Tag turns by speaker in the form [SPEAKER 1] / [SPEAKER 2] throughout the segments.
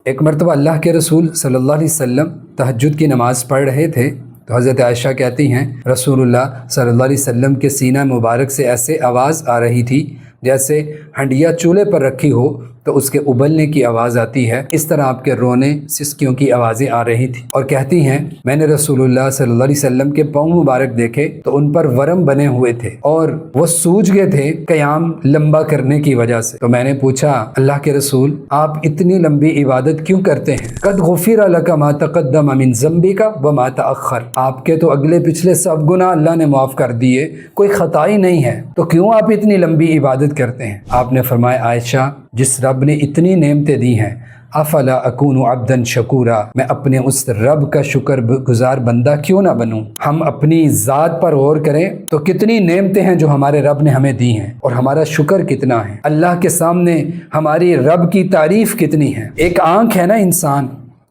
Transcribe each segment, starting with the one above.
[SPEAKER 1] ایک مرتبہ اللہ کے رسول صلی اللہ علیہ وسلم تہجد کی نماز پڑھ رہے تھے تو حضرت عائشہ کہتی ہیں رسول اللہ صلی اللہ علیہ وسلم کے سینہ مبارک سے ایسے آواز آ رہی تھی جیسے ہنڈیا چولہے پر رکھی ہو تو اس کے ابلنے کی آواز آتی ہے، اس طرح آپ کے رونے سسکیوں کی آوازیں آ رہی تھیں۔ اور کہتی ہیں میں نے رسول اللہ صلی اللہ علیہ وسلم کے پاؤں مبارک دیکھے تو ان پر ورم بنے ہوئے تھے اور وہ سوج گئے تھے قیام لمبا کرنے کی وجہ سے۔ تو میں نے پوچھا اللہ کے رسول آپ اتنی لمبی عبادت کیوں کرتے ہیں؟ قد غفر لک ما تقدم من ذنبک وما تأخر، آپ کے تو اگلے پچھلے سب گناہ اللہ نے معاف کر دیے، کوئی خطا ہی نہیں ہے، تو کیوں آپ اتنی لمبی عبادت کرتے ہیں؟ آپ نے فرمایا عائشہ جس رب نے اتنی نعمتیں دی ہیں افلا اکون عبدا شکورا، میں اپنے اس رب کا شکر گزار بندہ کیوں نہ بنوں؟ ہم اپنی ذات پر غور کریں تو کتنی نعمتیں ہیں جو ہمارے رب نے ہمیں دی ہیں اور ہمارا شکر کتنا ہے، اللہ کے سامنے ہماری رب کی تعریف کتنی ہے۔ ایک آنکھ ہے نا، انسان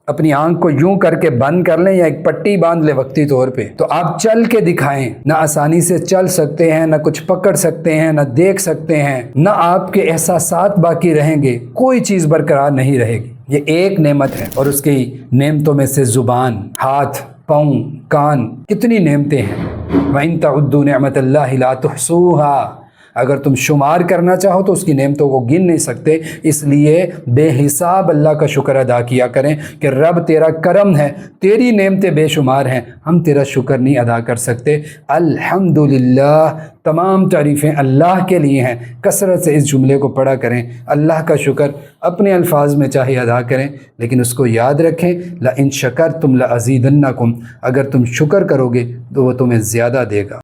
[SPEAKER 1] اپنی آنکھ کو یوں کر کے بند کر لیں یا ایک پٹی باندھ لے وقتی طور پہ تو آپ چل کے دکھائیں، نہ آسانی سے چل سکتے ہیں، نہ کچھ پکڑ سکتے ہیں، نہ دیکھ سکتے ہیں، نہ آپ کے احساسات باقی رہیں گے، کوئی چیز برقرار نہیں رہے گی۔ یہ ایک نعمت ہے اور اس کی نعمتوں میں سے زبان، ہاتھ، پاؤں، کان، کتنی نعمتیں ہیں۔ وَإِن تَعُدُّوا نِعْمَةَ اللَّهِ لَا تُحْصُوهَا، اگر تم شمار کرنا چاہو تو اس کی نعمتوں کو گن نہیں سکتے، اس لیے بے حساب اللہ کا شکر ادا کیا کریں کہ رب تیرا کرم ہے، تیری نعمتیں بے شمار ہیں، ہم تیرا شکر نہیں ادا کر سکتے۔ الحمدللہ، تمام تعریفیں اللہ کے لیے ہیں، کثرت سے اس جملے کو پڑھا کریں، اللہ کا شکر اپنے الفاظ میں چاہے ادا کریں لیکن اس کو یاد رکھیں لَإِن شَكَرْتُمْ لَأَزِيدَنَّكُمْ، اگر تم شکر کرو گے تو وہ تمہیں زیادہ دے گا۔